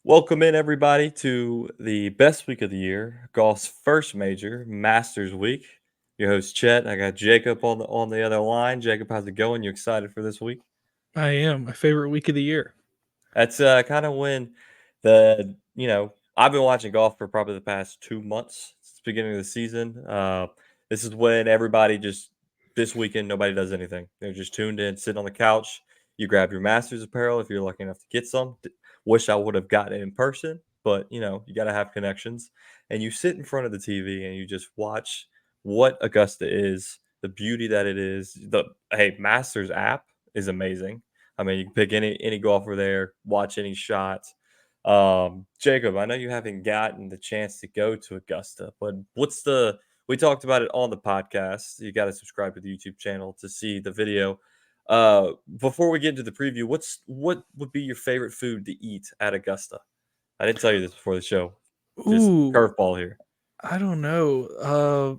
Welcome in everybody to the best week of the year, golf's first major, Masters Week. Your host Chet. I got Jacob on the other line. Jacob, how's it going? You excited for this week? I am. My favorite week of the year. That's kind of when I've been watching golf for probably the past 2 months since the beginning of the season. This is when everybody just this weekend nobody does anything. They're just tuned in, sitting on the couch. You grab your Masters apparel if you're lucky enough to get some. Wish I would have gotten it in person, but you got to have connections. And you sit in front of the TV and you just watch what Augusta is, the beauty that it is. The Masters app is amazing. I mean, you can pick any golfer there, watch any shots. Jacob, I know you haven't gotten the chance to go to Augusta, but we talked about it on the podcast. You got to subscribe to the YouTube channel to see the video. Before we get into the preview, what would be your favorite food to eat at Augusta? I didn't tell you this before the show. Just Ooh, curveball here. I don't know.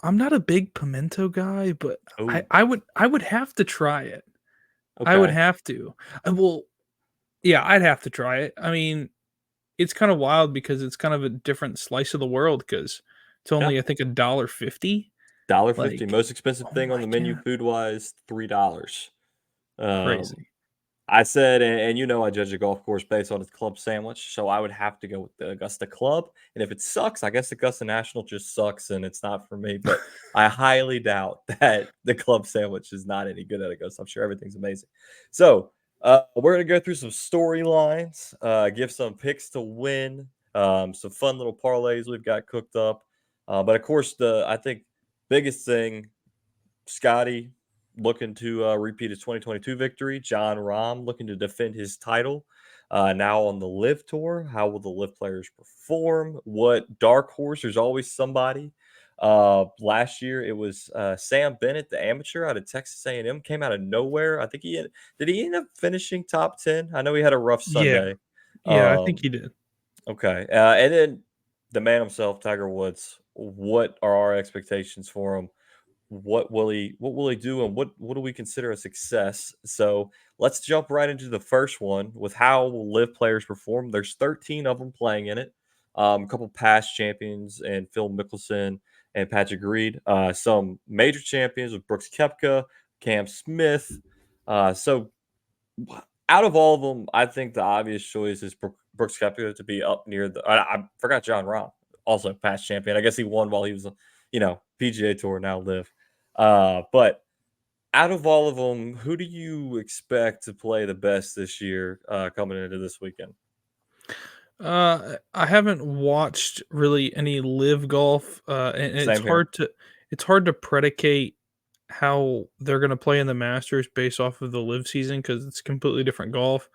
I'm not a big pimento guy, but I, Oh, I would I would have to try it. I would okay. have to. Yeah, I'd have to try it. I mean, it's kind of wild because it's kind of a different slice of the world because it's Yeah. only I think $1.50. $1.50. Like, Most expensive oh thing on my the menu god, food wise, $3. Um, crazy. I said, and I judge a golf course based on its club sandwich, so I would have to go with the Augusta Club. And if it sucks, I guess Augusta National just sucks, and it's not for me. But I highly doubt that the club sandwich is not any good at Augusta. I'm sure everything's amazing. So we're gonna go through some storylines, give some picks to win, some fun little parlays we've got cooked up. But of course, I think biggest thing, Scottie looking to repeat his 2022 victory. John Rahm looking to defend his title. Now on the Live Tour, how will the Live players perform? What dark horse? There's always somebody. Last year it was Sam Bennett, the amateur out of Texas A&M, came out of nowhere. I think did he end up finishing top 10? I know he had a rough Yeah, Sunday. yeah, I think Um, he did. okay, and then the man himself, Tiger Woods. What are our expectations for him? What will he do, and what do we consider a success? So let's jump right into the first one with how will Live players perform. There's 13 of them playing in it. A couple past champions and Phil Mickelson and Patrick Reed. Some major champions with Brooks Koepka, Cam Smith. So out of all of them, I think the obvious choice is Brooks Koepka to be up near the. I forgot John Rahm, also past champion. I guess he won while he was, PGA Tour, now Live. But out of all of them, who do you expect to play the best this year coming into this weekend? I haven't watched really any live golf, and Same here. it's hard to predicate how they're gonna play in the Masters based off of the live season because it's completely different golf.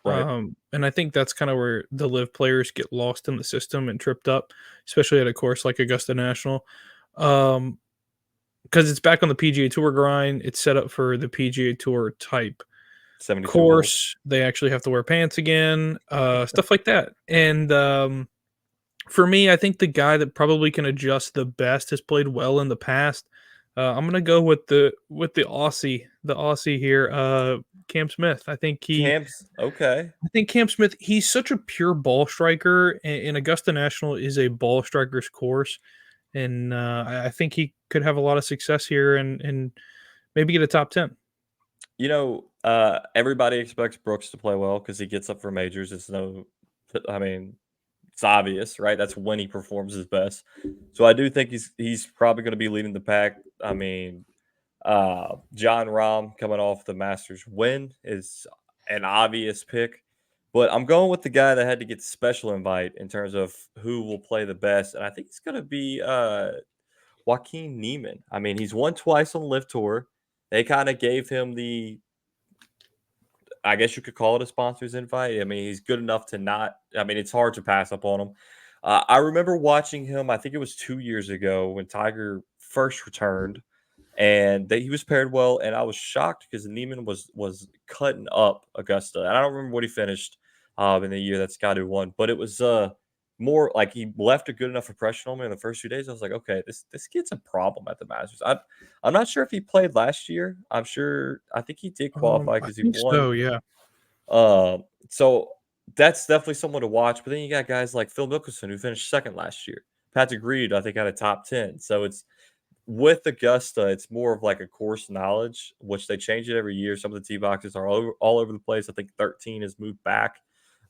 Right. And I think that's kind of where the live players get lost in the system and tripped up, especially at a course like Augusta National. Um, because it's back on the PGA Tour grind. It's set up for the PGA Tour type 72 holes. course. They actually have to wear pants again, stuff like that. And for me, I think the guy that probably can adjust the best has played well in the past. I'm gonna go with the Aussie here, Cam Smith. Camps. Okay. I think Cam Smith. He's such a pure ball striker, and Augusta National is a ball striker's course, and I think he could have a lot of success here and maybe get a top 10. Everybody expects Brooks to play well because he gets up for majors. It's no, I mean, it's obvious, right? That's when he performs his best. So I do think he's probably going to be leading the pack. I mean, John Rahm coming off the Masters win is an obvious pick, but I'm going with the guy that had to get the special invite in terms of who will play the best, and I think it's going to be Joaquin Neiman. I mean, he's won twice on the Live Tour. They kind of gave him the, I guess you could call it a sponsor's invite. I mean, he's good enough to not. I mean, it's hard to pass up on him. I remember watching him. I think it was 2 years ago when Tiger first returned, and he was paired well. And I was shocked because Neiman was cutting up Augusta. And I don't remember what he finished in the year that Scotty won, but it was more like he left a good enough impression on me in the first few days. I was like, okay, this kid's a problem at the Masters. I'm not sure if he played last year. I think he did qualify I because he think won. so, yeah. So that's definitely someone to watch. But then you got guys like Phil Mickelson who finished second last year. Patrick Reed, I think, had a top 10. So it's with Augusta, it's more of like a course knowledge, which they change it every year. Some of the tee boxes are all over the place. I think 13 has moved back.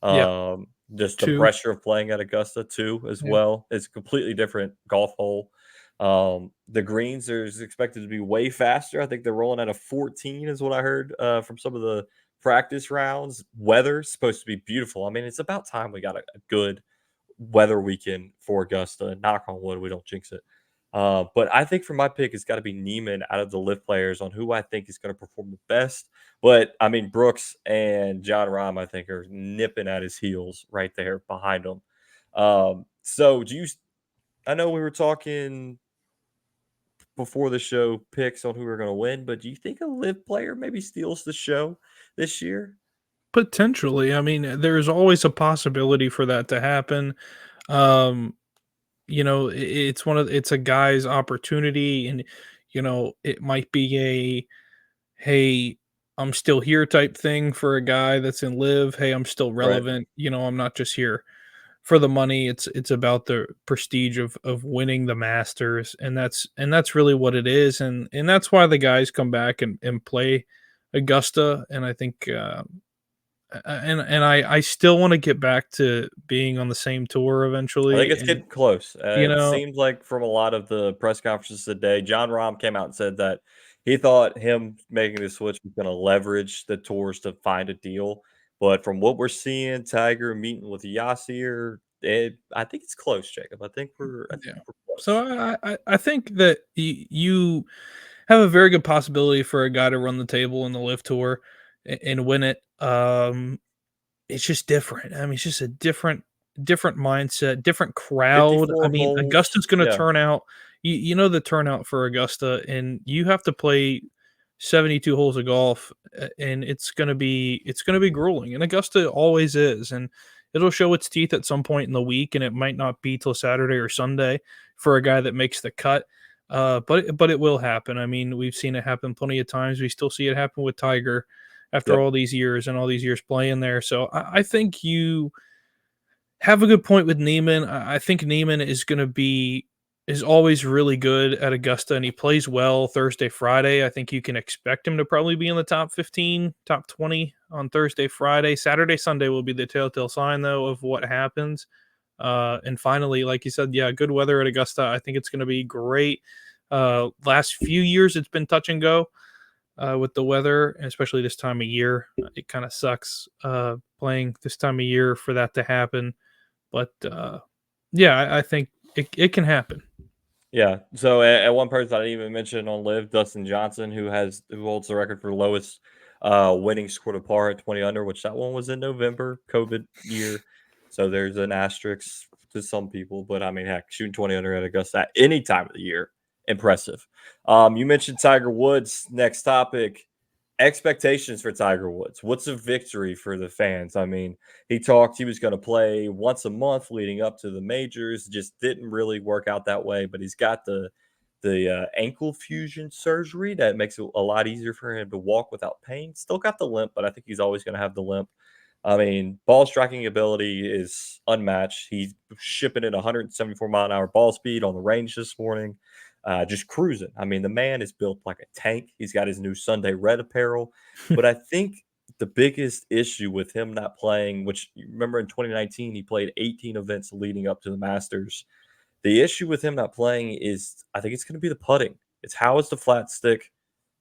Yeah, Just the 2. pressure of playing at Augusta too, as Yeah. well. It's a completely different golf hole. The greens is expected to be way faster. I think they're rolling out a 14, is what I heard from some of the practice rounds. Weather's supposed to be beautiful. I mean, it's about time we got a good weather weekend for Augusta. Knock on wood, we don't jinx it. But I think for my pick, it's got to be Neiman out of the lift players on who I think is going to perform the best. But I mean, Brooks and John Rahm, I think, are nipping at his heels right there behind him. So do you? I know we were talking before the show picks on who we're going to win, but do you think a live player maybe steals the show this year? Potentially, I mean, there's always a possibility for that to happen. Um, it's a guy's opportunity, and it might be a "Hey, I'm still here" type thing for a guy that's in live. "Hey, I'm still Right. relevant. I'm not just here for the money." It's about the prestige of winning the Masters, and that's really what it is, and that's why the guys come back and play Augusta. And I think and I still want to get back to being on the same tour I think eventually. it's And getting close. you It know, seems like from a lot of the press conferences today, John Rahm came out and said that he thought him making the switch was going to leverage the tours to find a deal. But from what we're seeing, Tiger meeting with Yasir, I think it's close, Jacob. I think yeah. we're So close. I think that you have a very good possibility for a guy to run the table in the Live Tour and win it. It's just different. I mean, it's just a different mindset, different crowd. I 54 mean, holes. Augusta's gonna Yeah. turn out. The turnout for Augusta, and you have to play 72 holes of golf, and it's gonna be grueling, and Augusta always is, and it'll show its teeth at some point in the week, and it might not be till Saturday or Sunday for a guy that makes the cut. But it will happen. I mean, we've seen it happen plenty of times. We still see it happen with Tiger after Yep. all these years and all these years playing there. So I think you have a good point with Neiman. I think Neiman is always really good at Augusta, and he plays well Thursday, Friday. I think you can expect him to probably be in the top 15, top 20 on Thursday, Friday. Saturday, Sunday will be the telltale sign though of what happens. And finally, like you said, yeah, good weather at Augusta. I think it's going to be great. Last few years, it's been touch and go with the weather, and especially this time of year. It kind of sucks playing this time of year for that to happen. But yeah, I think it can happen. Yeah. So at one person I didn't even mention on Live, Dustin Johnson, who holds the record for lowest winning score to par at 20 under, which that one was in November, COVID year. So there's an asterisk to some people, but I mean, heck, shooting 20 under at Augusta at any time of the year, impressive. You mentioned Tiger Woods. Next topic, expectations for Tiger Woods. What's a victory for the fans? I mean, he talked he was going to play once a month leading up to the majors. Just didn't really work out that way. But he's got the ankle fusion surgery that makes it a lot easier for him to walk without pain. Still got the limp, but I think he's always going to have the limp. I mean, ball striking ability is unmatched. He's shipping at 174-mile-an-hour ball speed on the range this morning, just cruising. I mean, the man is built like a tank. He's got his new Sunday Red apparel. But I think the biggest issue with him not playing, which you remember in 2019, he played 18 events leading up to the Masters. The issue with him not playing is I think it's going to be the putting. It's how is the flat stick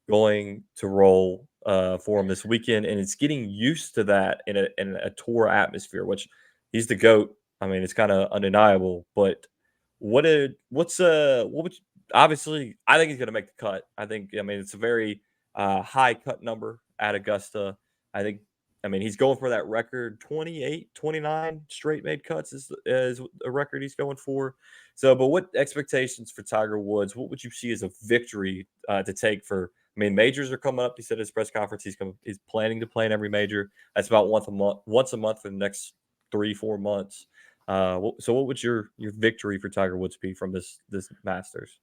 going to roll for him this weekend, and it's getting used to that in a tour atmosphere, which he's the goat. I mean, it's kind of undeniable. But what would obviously I think he's going to make the cut. I mean it's a very high cut number at Augusta. I think I mean he's going for that record 28, 29 straight made cuts is a record he's going for. So, but what expectations for Tiger Woods? What would you see as a victory to take for? I mean, majors are coming up. He said at his press conference he's planning to play in every major. That's about once a month for the next 3 4 months. So, what would your victory for Tiger Woods be from this Masters?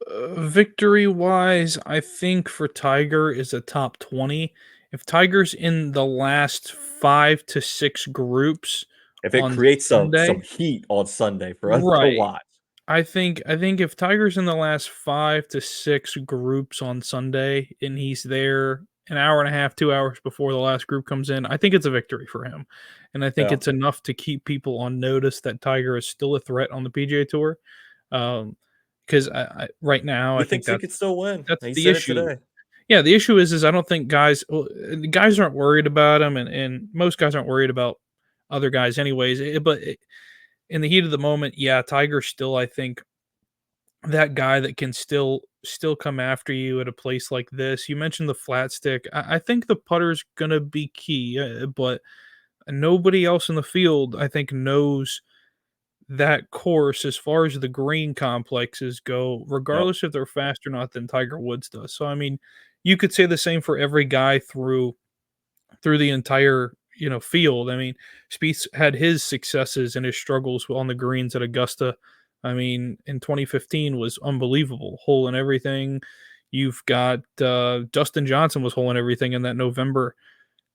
Victory wise, I think for Tiger is a top 20. if Tiger's in the last 5 to 6 groups If it on creates some Sunday. heat on Sunday for us to Right. watch. I think if Tiger's in the last 5 to 6 groups on Sunday and he's there an hour and a half, 2 hours before the last group comes in, I think it's a victory for him, and I think Yeah. it's enough to keep people on notice that Tiger is still a threat on the PGA Tour, um, 'cause I right now, He I think thinks he could still win. that's He the said it issue. today. Yeah, the issue is I don't think guys aren't worried about him, and most guys aren't worried about other guys anyways, in the heat of the moment, yeah, Tiger's still, I think, that guy that can still come after you at a place like this. You mentioned the flat stick. I think the putter's gonna be key, but nobody else in the field, I think, knows that course as far as the green complexes go, Yep. regardless if they're fast or not, than Tiger Woods does. So, I mean, you could say the same for every guy through the entire, field. I mean, Spieth had his successes and his struggles on the greens at Augusta. I mean, in 2015 was unbelievable, hole in everything. You've got Justin Johnson was hole in everything in that November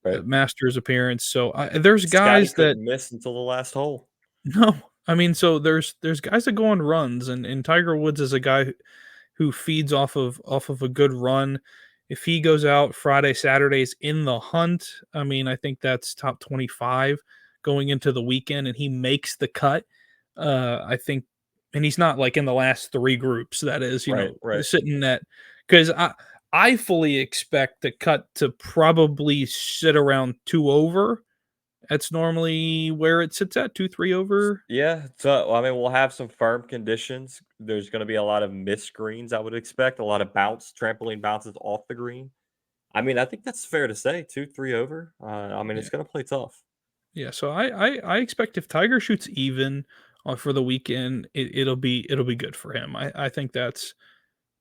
Right. Masters appearance. So there's Scotty guys that couldn't miss until the last hole. no, I mean, so there's guys that go on runs, and Tiger Woods is a guy who feeds off of a good run. If he goes out Friday, Saturdays in the hunt, I mean, I think that's top 25 going into the weekend, and he makes the cut. I think, and he's not like in the last 3 groups. That is, Right, right. sitting at because I fully expect the cut to probably sit around 2 over. That's normally where it sits at 2, 3 over. Yeah, so I mean, we'll have some firm conditions. There's going to be a lot of missed greens, I would expect, a lot of trampoline bounces off the green. I mean, I think that's fair to say, 2, 3 over. I mean, Yeah. it's going to play tough. Yeah, so I expect if Tiger shoots even, for the weekend, it'll be good for him. I think that's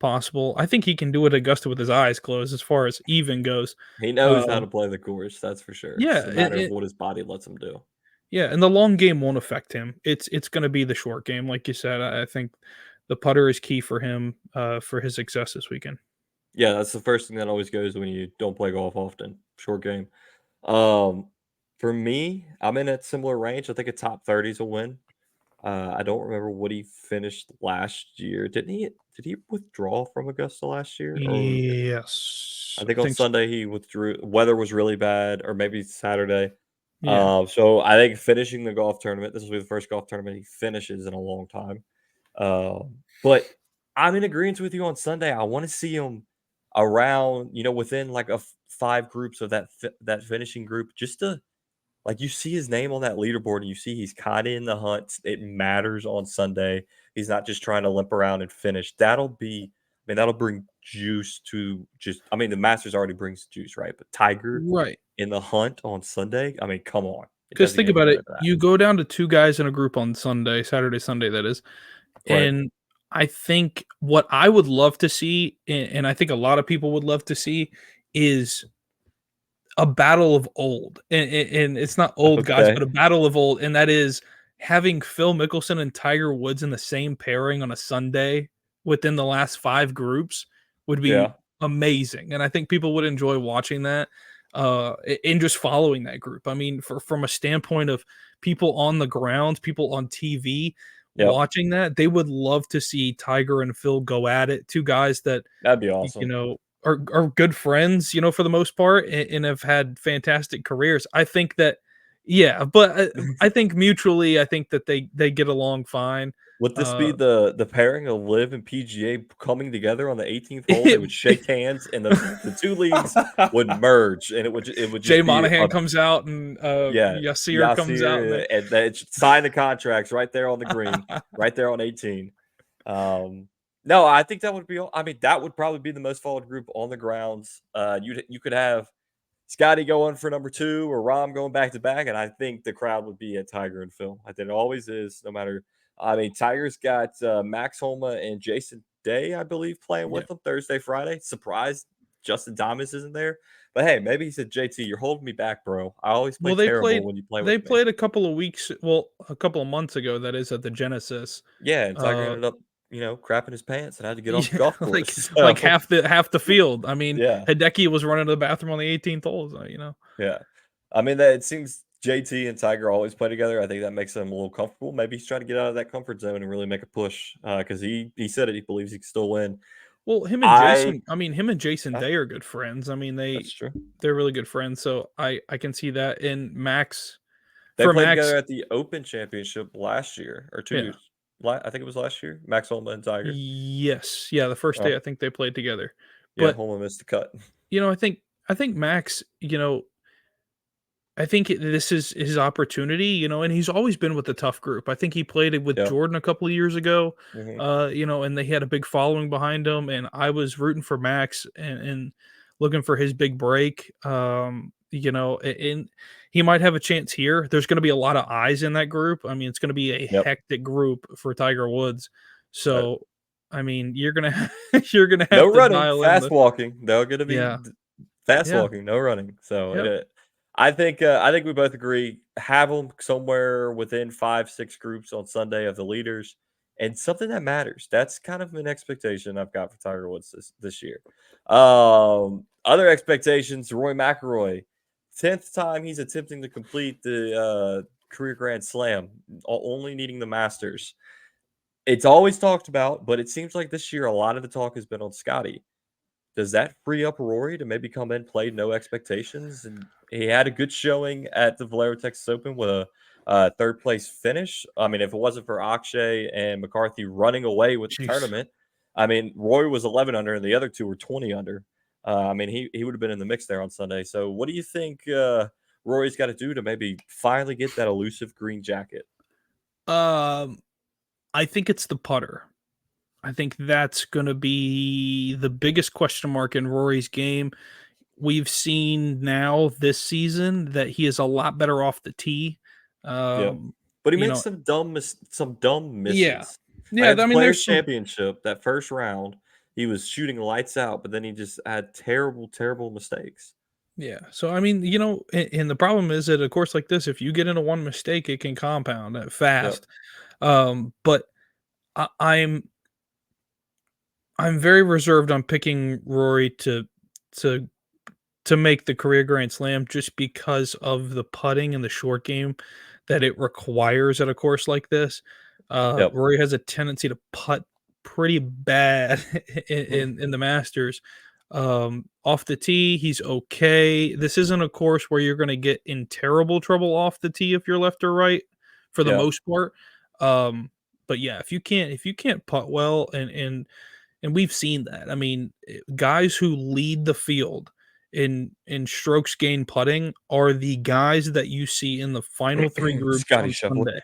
possible. I think he can do it at Augusta with his eyes closed as far as even goes. He knows how to Um, play the course, that's for sure. It's yeah, a matter of what his body lets him do. yeah, and the long game won't affect him. It's gonna be the short game, like you said. I think the putter is key for him, for his success this weekend. Yeah, that's the first thing that always goes when you don't play golf often. Short game. Um, for me, I'm in a similar range. I think a top 30 is a win. I don't remember what he finished last year. Didn't he? Did he withdraw from Augusta last year? Or Yes, I think I on think so. Sunday he withdrew. Weather was really bad, or maybe Saturday. Yeah, So I think finishing the golf tournament. This will be the first golf tournament he finishes in a long time. But I'm in agreement with you on Sunday. I want to see him around, within like 5 groups of that finishing group, just to like, you see his name on that leaderboard and you see he's kinda in the hunt. It matters on Sunday. He's not just trying to limp around and finish. That'll bring juice to just I mean, the Masters already brings juice, right? But Tiger right. in the hunt on Sunday, I mean, come on. It 'Cause doesn't think get any about better it, than that. you go down to 2 guys in a group on Sunday, Saturday, Sunday, that is. Right. And I think what I would love to see, and I think a lot of people would love to see, is a battle of old, and it's not old guys, but Okay. a battle of old, and that is having Phil Mickelson and Tiger Woods in the same pairing on a Sunday within the last 5 groups would be Yeah. amazing, and I think people would enjoy watching that, and just following that group. I mean, from a standpoint of people on the ground, people on TV Yep. watching that, they would love to see Tiger and Phil go at it, 2 guys that That'd be you awesome. know, are good friends, for the most part, and have had fantastic careers. I think that yeah, but I think mutually, I think that they get along fine. Would this be Uh, the pairing of Live and PGA coming together on the 18th hole? They it would shake hands and the 2 leagues would merge, and it would Jay just be Monahan a comes out and, yeah, Yasir comes out and Yasir, and they sign the contracts right there on the green, right there on 18. Um, no, I think that would be I mean, that would probably be the most followed group on the grounds. You could have Scotty going for number 2 or Rom going back to back, and I think the crowd would be at Tiger and Phil. I think it always is, no matter I mean, Tiger's got, Max Homa and Jason Day, I believe, playing yeah. with them Thursday, Friday. Surprised Justin Thomas isn't there. But hey, maybe he said, "JT, you're holding me back, bro. I always play Well, terrible when you play they with me." played a couple of weeks, well, a couple of months ago, that is, at the Genesis. Yeah, and Tiger Uh, ended up crapping his pants and had to get off the Yeah, golf course. like So half the field. I mean, yeah, Hideki was running to the bathroom on the 18th hole, so, you know? yeah. I mean, that it seems JT and Tiger always play together. I think that makes them a little comfortable. Maybe he's trying to get out of that comfort zone and really make a push because he said it. He believes he can still win. Well, I Him and Jason I Day are good friends. I mean, That's true. they're really good friends, so I can see that. And They for played Max, together at the Open Championship last year or 2 yeah. years. I think it was last year. Max Homa and Tiger. Yes. Yeah, the first day Oh, I think they played together. yeah, But, Homa missed the cut. I think Max, I think this is his opportunity, and he's always been with the tough group. I think he played it with Yeah. Jordan a couple of years ago, Mhm. and they had a big following behind him. And I was rooting for Max and looking for his big break. And he might have a chance here. There's going to be a lot of eyes in that group. I mean, it's going to be a Yep. hectic group for Tiger Woods. Uh, So, I mean, you're gonna you're gonna no have to running, dial in fast the walking. They're gonna be yeah, fast yeah, walking, no running. So, yep. I think we both agree, have them somewhere within 5, 6 groups on Sunday of the leaders, and something that matters. That's kind of an expectation I've got for Tiger Woods this year. Other expectations, Rory McIlroy, 10th time he's attempting to complete the, career Grand Slam, only needing the Masters. It's always talked about, but it seems like this year a lot of the talk has been on Scottie. Does that free up Rory to maybe come in, play no expectations? And he had a good showing at the Valero Texas Open with a third place finish. I mean, if it wasn't for Akshay and McCarthy running away with the Jeez. tournament, I mean, Rory was 11 under and the other two were 20 under. I mean, he would have been in the mix there on Sunday. So, what do you think Rory's got to do to maybe finally get that elusive green jacket? Um, I think it's the putter. I think that's gonna be the biggest question mark in Rory's game. We've seen now this season that he is a lot better off the tee. Yeah. Um, But he you makes know some dumb Yeah. misses. Like Yeah, at the I mean, Players there's some Championship, that first round, he was shooting lights out, but then he just had terrible, terrible mistakes. yeah. So, I mean, and the problem is that a course like this, if you get into one mistake, it can compound, Yep. fast. But I I'm very reserved on picking Rory to to make the career grand slam just because of the putting and the short game that it requires at a course like this. Yep. Rory has a tendency to putt pretty bad Mhm. in the Masters. Off the tee, he's okay. This isn't a course where you're going to get in terrible trouble off the tee if you're left or right, for the Yeah. most part. Um, but yeah, if you can't putt well, and we've seen that. I mean, guys who lead the field in strokes gained putting are the guys that you see in the final 3 groups Scottie on Scheffler. Sunday.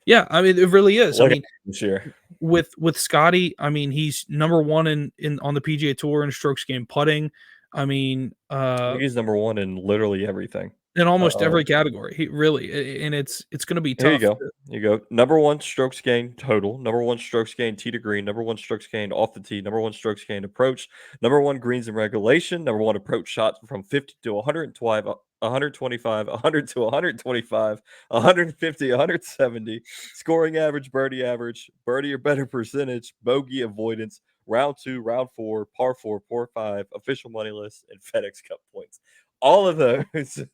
Yeah, I mean, it really is. I Look at mean, this year. with Scotty, I mean, he's number 1 in on the PGA Tour in strokes gained putting. I mean, I think he's number 1 in literally everything. in almost Uh every category. He really, and it's going to be Here you tough. go. You go. Number 1 strokes gained total, number 1 strokes gained tee to green, number 1 strokes gained off the tee, number 1 strokes gained approach, number 1 greens in regulation, number 1 approach shots from 50 to 125, 125, 100 to 125, 150, 170, scoring average, birdie or better percentage, bogey avoidance, round 2, round 4, par 5, official money list, and FedEx Cup points. All of those,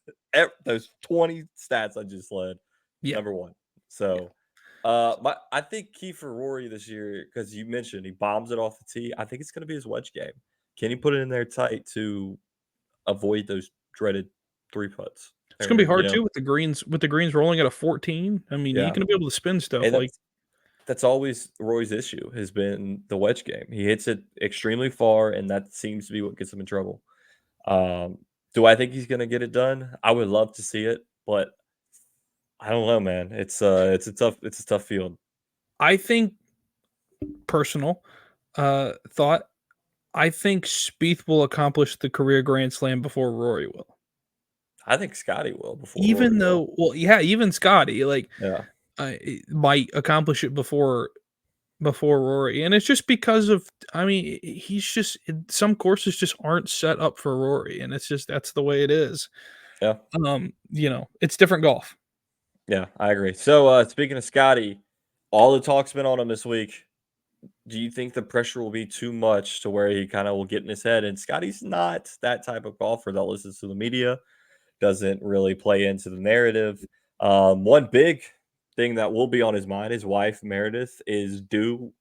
those 20 stats I just led. Yeah, Number 1. yeah. So, I think key for Rory this year, because you mentioned he bombs it off the tee. I think it's going to be his wedge game. Can he put it in there tight to avoid those dreaded 3 putts? It's going to Or, be hard too with the greens rolling at a 14. I mean, he yeah, going to be able to spin stuff and like that's always Roy's issue has been the wedge game. He hits it extremely far, and that seems to be what gets him in trouble. Um, do I think he's going to get it done? I would love to see it, but I don't know, man. It's a tough field. I think personal thought. I think Spieth will accomplish the career Grand Slam before Rory will. I think Scotty will before Rory Even will. though, well, yeah, even Scotty Yeah. might accomplish it before Rory, and it's just because of. I mean, some courses just aren't set up for Rory, and it's just that's the way it is. Yeah. It's different golf. Yeah, I agree. So, speaking of Scotty, all the talk's been on him this week. do you think the pressure will be too much to where he kind of will get in his head? And Scotty's not that type of golfer that listens to the media, doesn't really play into the narrative. One big thing that will be on his mind, his wife Meredith is due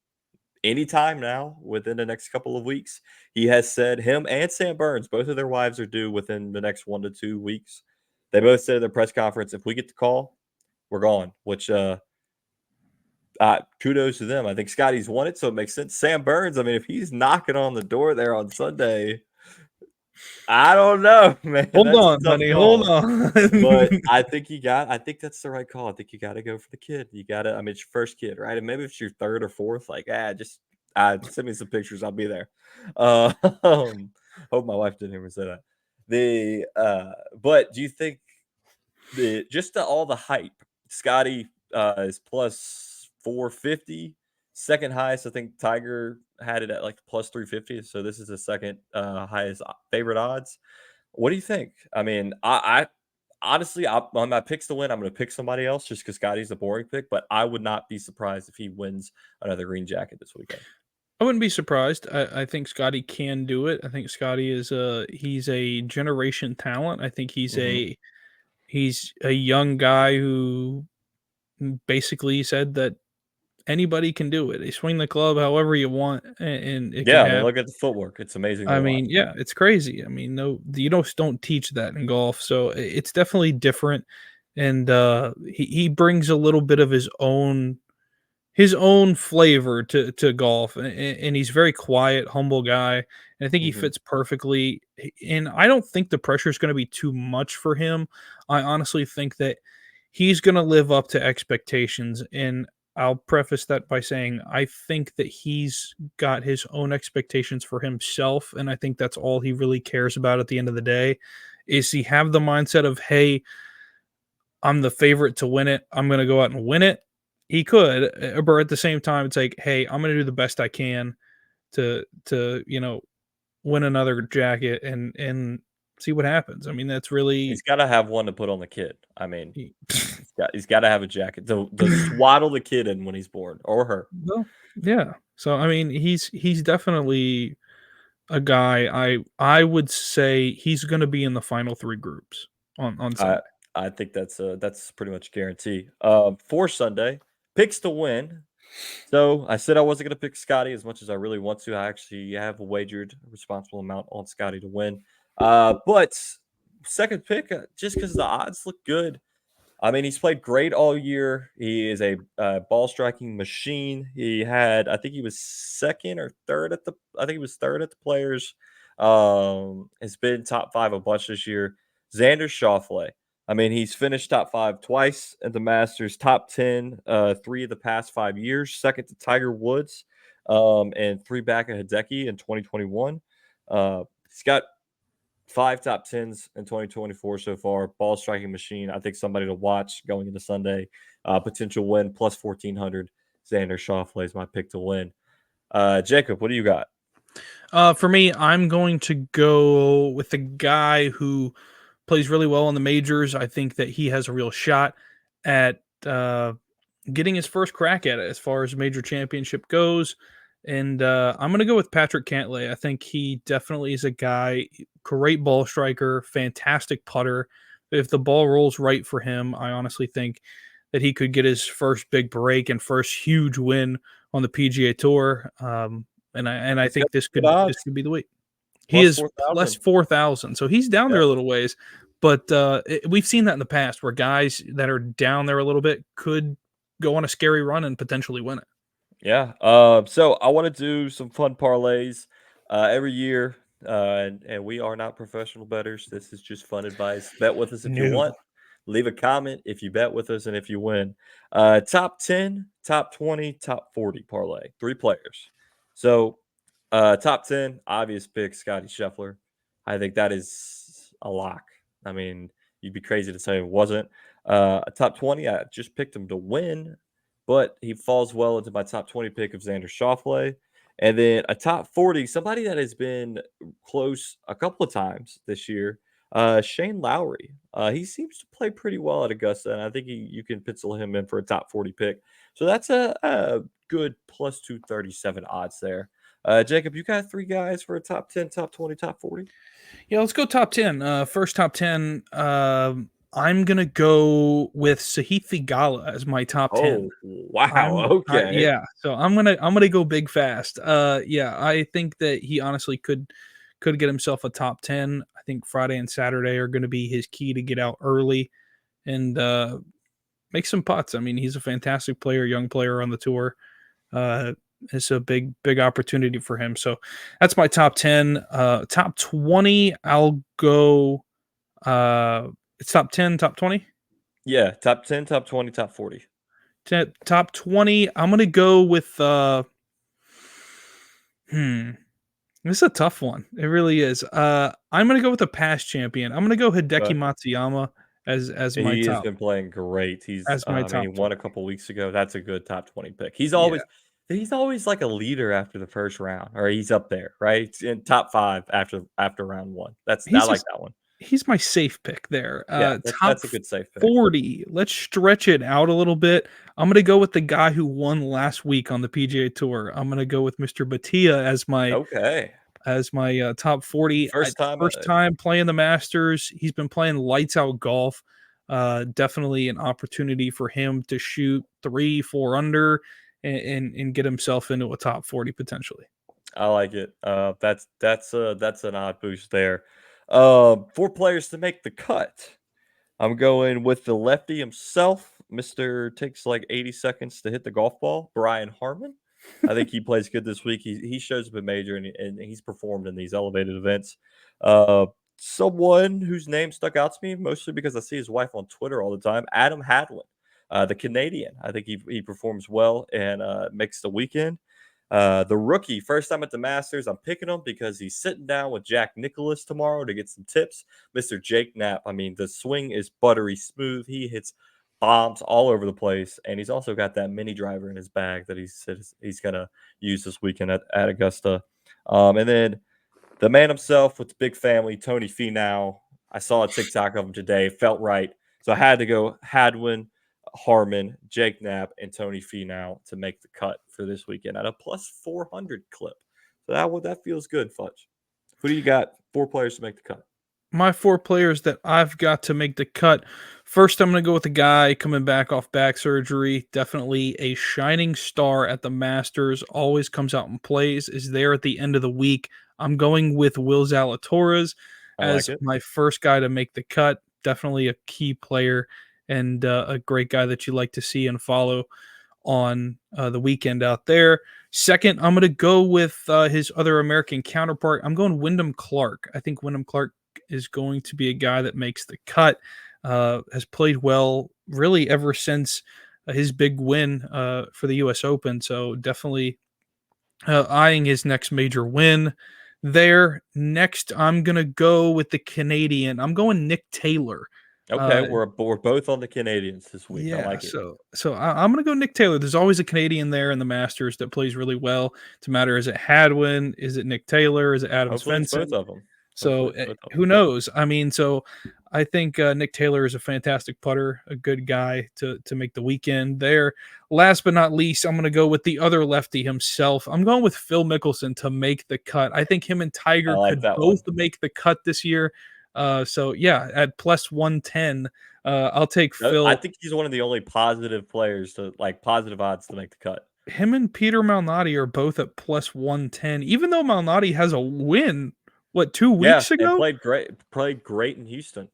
anytime now within the next couple of weeks. He has said him and Sam Burns, both of their wives are due within the next 1 to 2 weeks. They both said at their press conference, if we get the call, we're gone, which kudos to them. I think Scotty's won it, so it makes sense. Sam Burns, I mean, if he's knocking on the door there on Sunday, I don't know, man. Hold That's a on, tough honey. Hold call. on. But I think that's the right call. I think you gotta go for the kid. You gotta, I mean, it's your first kid, right? And maybe if it's your third or fourth, like, just send me some pictures. I'll be there. Hope my wife didn't hear me say that. But do you think all the hype, Scotty is plus 450, second highest. I think Tiger had it at like plus 350. So this is the second highest favorite odds. What do you think? I mean, I honestly, on my picks to win, I'm going to pick somebody else just because Scotty's the boring pick, but I would not be surprised if he wins another green jacket this weekend. I wouldn't be surprised. I think Scotty can do it. I think Scotty is he's a generation talent. I think Hmm. he's a young guy who basically said that anybody can do it. They swing the club however you want, and it can Yeah, I mean, happen. look at the footwork; it's amazing I to watch. mean, yeah, it's crazy. I mean, no, you don't teach that in golf, so it's definitely different. And he brings a little bit of his own flavor to golf, and he's very quiet, humble guy, and I think he Hmm. fits perfectly. And I don't think the pressure is going to be too much for him. I honestly think that he's going to live up to expectations, and I'll preface that by saying I think that he's got his own expectations for himself, and I think that's all he really cares about at the end of the day. Is he have the mindset of, hey, I'm the favorite to win it. I'm gonna go out and win it. He could, but at the same time, it's like, hey, I'm gonna do the best I can to win another jacket and see what happens. I mean, that's He's really got to have one to put on the kid. I mean, he- he's got to have a jacket to swaddle the kid in when he's born or her. well, yeah. So I mean, he's definitely a guy. I would say he's gonna be in the final three groups on I Sunday. I think that's pretty much a guarantee. For Sunday, picks to win. So I said I wasn't going to pick Scotty as much as I really want to. I actually have wagered a responsible amount on Scotty to win. But second pick, just because the odds look good. I mean, he's played great all year. He is a ball striking machine. He had, I think he was second or third at the, I think he was third at the Players. Has been top five a bunch this year. Xander Schauffele. I mean, he's finished top five twice at the Masters, top 10, 3 of the past 5 years, second to Tiger Woods, and three back at Hideki in 2021. He's got five top tens in 2024 so far. Ball striking machine. I think somebody to watch going into Sunday. Potential win plus 1400. Xander Schauffele is my pick to win. Jacob, what do you got? For me, I'm going to go with the guy who plays really well in the majors. I think that he has a real shot at getting his first crack at it as far as major championship goes. And I'm going to go with Patrick Cantlay. I think he definitely is a guy, great ball striker, fantastic putter. If the ball rolls right for him, I honestly think that he could get his first big break and first huge win on the PGA Tour. And I He's got think this good could odds. be the week. He Plus is plus 4,000. 4,000, so he's down Yeah. there a little ways. But we've seen that in the past where guys that are down there a little bit could go on a scary run and potentially win it. Yeah. So I want to do some fun parlays every year. And we are not professional bettors. This is just fun advice. Bet with us if you want. No. Leave a comment if you bet with us and if you win. Top 10, top 20, top 40 parlay. Three players. So top 10, obvious pick, Scottie Scheffler. I think that is a lock. I mean, you'd be crazy to say it wasn't. A top 20, I just picked him to win, but he falls well into my top 20 pick of Xander Schauffele. And then a top 40, somebody that has been close a couple of times this year, Shane Lowry. He seems to play pretty well at Augusta, and I think you can pencil him in for a top 40 pick. So that's a good plus 237 odds there. Jacob, you got 3 guys for a top 10, top 20, top 40? Yeah, let's go top 10. First top 10. I'm gonna go with Sahith Theegala as my top 10. Oh, wow. Okay. Yeah, so I'm gonna go big fast. Yeah, I think that he honestly could get himself a top 10. I think Friday and Saturday are gonna be his key to get out early and make some putts. I mean, he's a fantastic player, young player on the tour. Uh, it's a big opportunity for him. So that's my top 10. Top 20, I'll go. It's top 10, top 20. Yeah, top 10, top 20, top 40. Top 20, I'm gonna go with this is a tough one. It really is. I'm gonna go with the past champion. I'm gonna go Hideki Matsuyama as my He has top been playing great. as my I mean, he top won a 20. couple weeks ago. That's a good top 20 pick. Yeah. He's always like a leader after the first round, or he's up there, right? He's in top 5 after round 1. I He's like just that one. he's my safe pick there. Yeah, Top that's a good safe pick. 40. Let's stretch it out a little bit. I'm gonna go with the guy who won last week on the PGA Tour. I'm gonna go with Mr. Batia Okay. as my top 40. First time, First time playing the Masters. He's been playing lights out golf. Definitely an opportunity for him to shoot 3, 4 under and get himself into a top 40 potentially. I like it. That's an odd boost there. 4 players to make the cut. I'm going with the lefty himself. Mister takes like 80 seconds to hit the golf ball. Brian Harmon. I think he plays good this week. He shows up in major and he's performed in these elevated events. Uh, Someone whose name stuck out to me mostly because I see his wife on Twitter all the time. Adam Hadlin, the Canadian. I think he performs well and makes the weekend. The rookie, first time at the Masters. I'm picking him because he's sitting down with Jack Nicklaus tomorrow to get some tips. Mr. Jake Knapp. I mean, the swing is buttery smooth. He hits bombs all over the place, and he's also got that mini driver in his bag that he's gonna use this weekend at Augusta. And then the man himself with the big family, Tony Finau. I saw a TikTok of him today. Felt right, so I had to go Hadwin, Harmon, Jake Knapp, and Tony Finau to make the cut for this weekend at a plus 400 clip. So that feels good, Fudge. Who do you got? 4 players to make the cut. My 4 players that I've got to make the cut. First, I'm going to go with the guy coming back off back surgery. Definitely a shining star at the Masters. Always comes out and plays. Is there at the end of the week. I'm going with Will Zalatoris I like as it. my first guy to make the cut. Definitely a key player and a great guy that you like to see and follow on the weekend out there. Second, I'm going to go with his other American counterpart. I'm going Wyndham Clark. I think Wyndham Clark is going to be a guy that makes the cut. Has played well really ever since his big win for the U.S. Open. So definitely eyeing his next major win there. Next, I'm going to go with the Canadian. I'm going Nick Taylor. Okay, we're both on the Canadians this week. I Yeah, like it. so I'm gonna go Nick Taylor. There's always a Canadian there in the Masters that plays really well. To matter, is it Hadwin? Is it Nick Taylor? Is it Adam Hopefully, it's both Svensson? of them. So who knows? I mean, so I think Nick Taylor is a fantastic putter, a good guy to make the weekend there. Last but not least, I'm going to go with the other lefty himself. I'm going with Phil Mickelson to make the cut. I think him and I Tiger like could that one. both make the cut this year. So yeah, at plus 110, I'll take I Phil. think he's one of the only positive players to like positive odds to make the cut. Him and Peter Malnati are both at plus 110, even though Malnati has a win, what, 2 Yeah, weeks and ago? played great in Houston.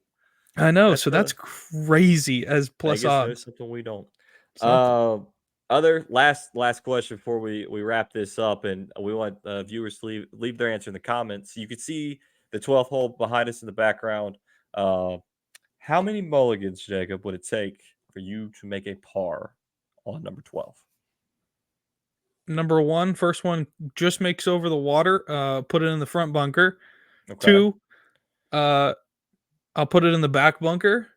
I know, That's so that's crazy as plus Vegas knows odds. something we don't. Something. Other last question before we wrap this up, and we want viewers to leave their answer in the comments. You can see the 12th hole behind us in the background. How many mulligans, Jacob, would it take for you to make a par on number 12? Number one, first one just makes over the water, put it in the front bunker. Okay. 2, uh, I'll put it in the back bunker.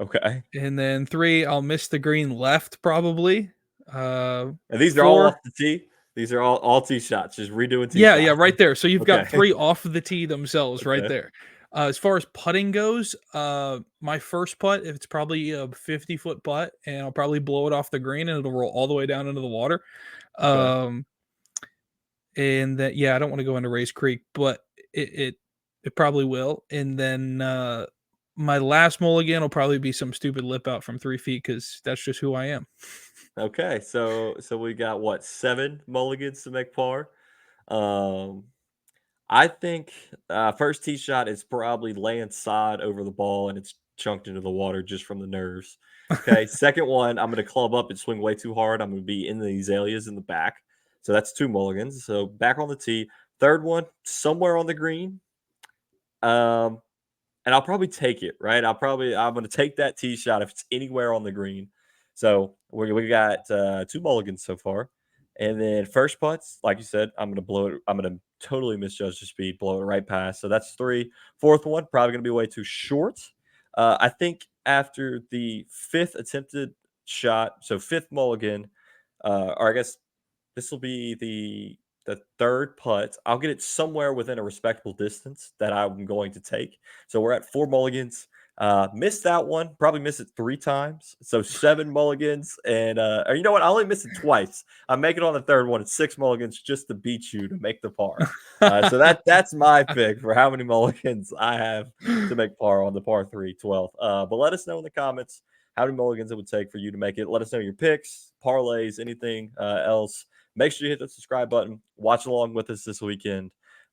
Okay. And then 3, I'll miss the green left probably. And these are all 4, off the tee. These are all tee shots. Just redoing tee yeah, shots. right there. So you've got Okay. 3 off of the tee themselves right Okay. there. As far as putting goes, my first putt, if it's probably a 50-foot putt, and I'll probably blow it off the green, and it'll roll all the way down into the water. Okay. Um, and that, yeah, I don't want to go into Race Creek, but it it probably will. And then my last mulligan will probably be some stupid lip out from 3 feet because that's just who I am. Okay. So we got what, 7 mulligans to make par? Um, I think first tee shot is probably laying side over the ball and it's chunked into the water just from the nerves. Okay. Second one, I'm going to club up and swing way too hard. I'm going to be in the azaleas in the back. So that's 2 mulligans. So back on the tee. Third one, somewhere on the green. Um, and I'll probably take it, right? I'm gonna take that tee shot if it's anywhere on the green. So we got 2 mulligans so far. And then first putts, like you said, I'm gonna blow it. I'm gonna totally misjudge the speed, blow it right past. So that's 3. Fourth one, probably gonna be way too short. I think after the fifth attempted shot, so fifth mulligan, or I guess this will be the third putt. I'll get it somewhere within a respectable distance that I'm going to take. So we're at 4 mulligans. Missed that one. Probably missed it 3 times. So 7 mulligans. And or you know what? I only missed it twice. I make it on the third one. It's 6 mulligans just to beat you to make the par. So that's my pick for how many mulligans I have to make par on the par 3 12th. But let us know in the comments how many mulligans it would take for you to make it. Let us know your picks, parlays, anything else. Make sure you hit the subscribe button. Watch along with us this weekend.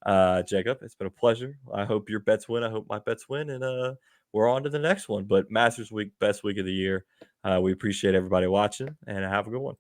Jacob, it's been a pleasure. I hope your bets win. I hope my bets win. And we're on to the next one. But Masters Week, best week of the year. We appreciate everybody watching and have a good one.